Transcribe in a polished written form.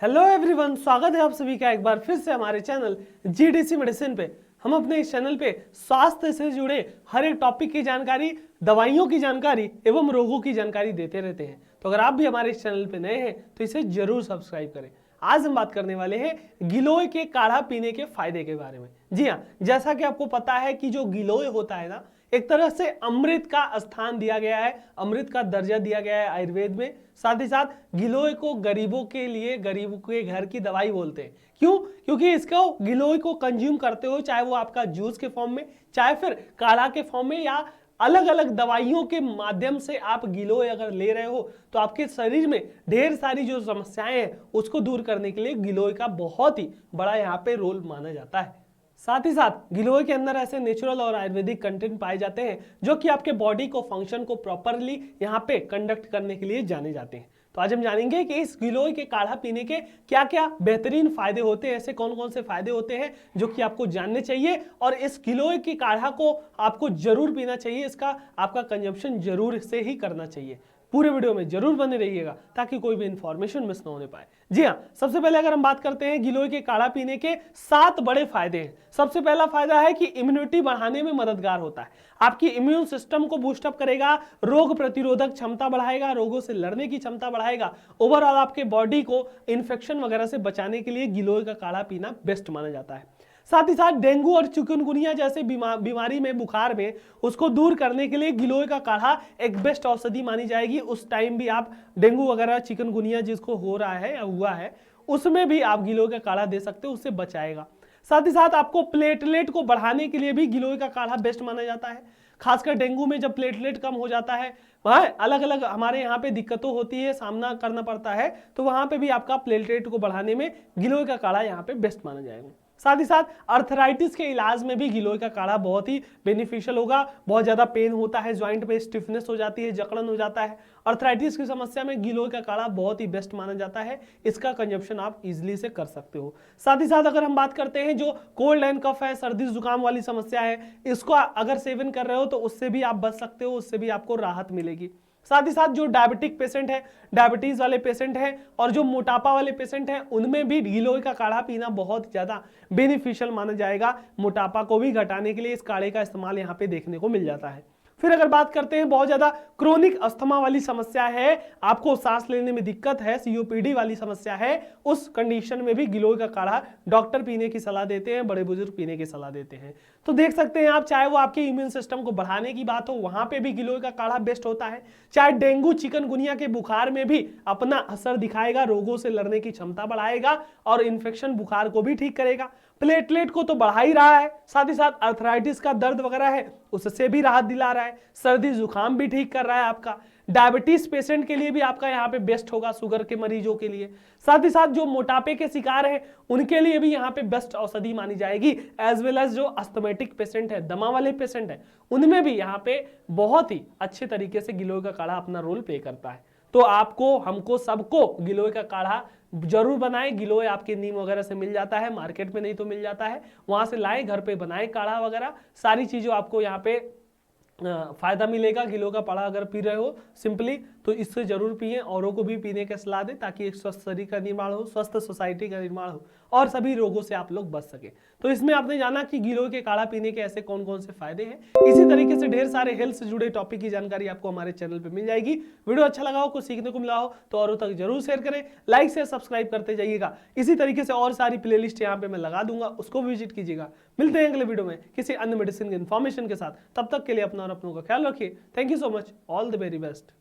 Hello everyone, स्वागत है आप सभी का एक बार फिर से हमारे चैनल जीडीसी मेडिसिन पे। हम अपने इस चैनल पे स्वास्थ्य से जुड़े हर एक टॉपिक की जानकारी, दवाइयों की जानकारी एवं रोगों की जानकारी देते रहते हैं। तो अगर आप भी हमारे इस चैनल पे नए हैं तो इसे जरूर सब्सक्राइब करें। आज हम बात करने वाले हैं गिलोय के काढ़ा पीने के फायदे के बारे में। जी हाँ, जैसा कि आपको पता है कि जो गिलोय होता है ना, एक तरह से अमृत का स्थान दिया गया है, अमृत का दर्जा दिया गया है आयुर्वेद में। साथ ही साथ गिलोय को गरीबों के लिए, गरीबों के घर की दवाई बोलते हैं। क्यों? क्योंकि इसको गिलोय को कंज्यूम करते हो, चाहे वो आपका जूस के फॉर्म में, चाहे फिर काढ़ा के फॉर्म में, या अलग अलग दवाइयों के माध्यम से आप गिलोय अगर ले रहे हो तो आपके शरीर में ढेर सारी जो समस्याएं हैं उसको दूर करने के लिए गिलोय का बहुत ही बड़ा यहाँ पे रोल माना जाता है। साथ ही साथ गिलोय के अंदर ऐसे नेचुरल और आयुर्वेदिक कंटेंट पाए जाते हैं जो कि आपके बॉडी को फंक्शन को प्रॉपरली यहाँ पे कंडक्ट करने के लिए जाने जाते हैं। तो आज हम जानेंगे कि इस गिलोय के काढ़ा पीने के क्या क्या बेहतरीन फायदे होते हैं, ऐसे कौन कौन से फायदे होते हैं जो कि आपको जानने चाहिए, और इस गिलोय के काढ़ा को आपको जरूर पीना चाहिए, इसका आपका कंजप्शन जरूर से ही करना चाहिए। पूरे वीडियो में जरूर बने रहिएगा ताकि कोई भी इंफॉर्मेशन मिस ना होने पाए। जी हाँ, सबसे पहले अगर हम बात करते हैं गिलोय के काढ़ा पीने के 7 बड़े फायदे हैं। सबसे पहला फायदा है कि इम्यूनिटी बढ़ाने में मददगार होता है, आपकी इम्यून सिस्टम को बूस्टअप करेगा, रोग प्रतिरोधक क्षमता बढ़ाएगा, रोगों से लड़ने की क्षमता बढ़ाएगा। ओवरऑल आपके बॉडी को इन्फेक्शन वगैरह से बचाने के लिए गिलोय का काढ़ा पीना बेस्ट माना जाता है। साथ ही साथ डेंगू और चिकनगुनिया जैसे बीमारी में, बुखार में, उसको दूर करने के लिए गिलोय का काढ़ा एक बेस्ट औषधि मानी जाएगी। उस टाइम भी आप डेंगू वगैरह, चिकनगुनिया जिसको हो रहा है या हुआ है, उसमें भी आप गिलोय का काढ़ा दे सकते हो, उससे बचाएगा। साथ ही साथ आपको प्लेटलेट को बढ़ाने के लिए भी गिलोय का काढ़ा बेस्ट माना जाता है। खासकर डेंगू में जब प्लेटलेट कम हो जाता है, वहां अलग अलग हमारे यहाँ पे दिक्कतों होती है, सामना करना पड़ता है, तो वहां पे भी आपका प्लेटलेट को बढ़ाने में गिलोय का काढ़ा यहाँ पे बेस्ट माना जाएगा। साथ ही साथ अर्थराइटिस के इलाज में भी गिलोय का काढ़ा बहुत ही बेनिफिशियल होगा। बहुत ज्यादा पेन होता है, ज्वाइंट पे स्टिफनेस हो जाती है, जकड़न हो जाता है, अर्थराइटिस की समस्या में गिलोय का काढ़ा बहुत ही बेस्ट माना जाता है। इसका कंजप्शन आप इजीली से कर सकते हो। साथ ही साथ अगर हम बात करते हैं जो कोल्ड एंड कफ है, सर्दी जुकाम वाली समस्या है, इसको अगर सेवन कर रहे हो तो उससे भी आप बच सकते हो, उससे भी आपको राहत मिलेगी। साथ ही साथ जो डायबिटिक पेशेंट है, डायबिटीज वाले पेशेंट हैं, और जो मोटापा वाले पेशेंट हैं, उनमें भी गिलोय का काढ़ा पीना बहुत ज्यादा बेनिफिशियल माना जाएगा। मोटापा को भी घटाने के लिए इस काढ़े का इस्तेमाल यहाँ पे देखने को मिल जाता है। फिर अगर बात करते हैं बहुत ज्यादा क्रोनिक अस्थमा वाली समस्या है, आपको सांस लेने में दिक्कत है, सीओपीडी वाली समस्या है, उस कंडीशन में भी गिलोय का काढ़ा डॉक्टर पीने की सलाह देते हैं, बड़े बुजुर्ग पीने की सलाह देते हैं। तो देख सकते हैं आप, चाहे वो आपके इम्यून सिस्टम को बढ़ाने की बात हो, वहां पे भी गिलोय का काढ़ा बेस्ट होता है। चाहे डेंगू चिकनगुनिया के बुखार में भी अपना असर दिखाएगा, रोगों से लड़ने की क्षमता बढ़ाएगा और इन्फेक्शन बुखार को भी ठीक करेगा। प्लेटलेट को तो बढ़ा ही रहा है, साथ ही साथ अर्थराइटिस का दर्द वगैरह है उससे भी राहत दिला रहा है, सर्दी जुकाम भी ठीक कर रहा है आपका। डायबिटीज पेशेंट के लिए भी आपका यहाँ पे बेस्ट होगा, शुगर के मरीजों के लिए। साथ ही साथ जो मोटापे के शिकार हैं उनके लिए भी यहाँ पे बेस्ट औषधि मानी जाएगी, एज वेल एज जो अस्थमेटिक पेशेंट है, दमा वाले पेशेंट है, उनमें भी यहाँ पे बहुत ही अच्छे तरीके से गिलोय का काढ़ा अपना रोल प्ले करता है। तो आपको, हमको, सबको गिलोय का काढ़ा जरूर बनाए। गिलोय आपके नीम वगैरह से मिल जाता है, मार्केट में नहीं तो मिल जाता है, वहां से लाए, घर पे बनाए काढ़ा वगैरह, सारी चीजों आपको यहाँ पे फायदा मिलेगा। गिलोय का काढ़ा अगर पी रहे हो सिंपली, तो इससे जरूर पिए, औरों को भी पीने की सलाह दें ताकि एक स्वस्थ शरीर का निर्माण हो, स्वस्थ सोसाइटी का निर्माण हो और सभी रोगों से आप लोग बच सके। तो इसमें आपने जाना कि गिलोय के काढ़ा पीने के ऐसे कौन कौन से फायदे हैं। इसी तरीके से ढेर सारे हेल्थ से जुड़े टॉपिक की जानकारी आपको हमारे चैनल पर मिल जाएगी। वीडियो अच्छा लगा हो, कुछ सीखने को मिला हो तो औरों तक जरूर शेयर करें, लाइक से सब्सक्राइब करते जाइएगा। इसी तरीके से और सारी प्लेलिस्ट यहाँ पे मैं लगा दूंगा, उसको भी विजिट कीजिएगा। मिलते हैं अगले वीडियो में किसी अन्य मेडिसिन के इन्फॉर्मेशन के साथ। तब तक के लिए अपना और अपनों का ख्याल रखिए। Thank you so much, all the very best.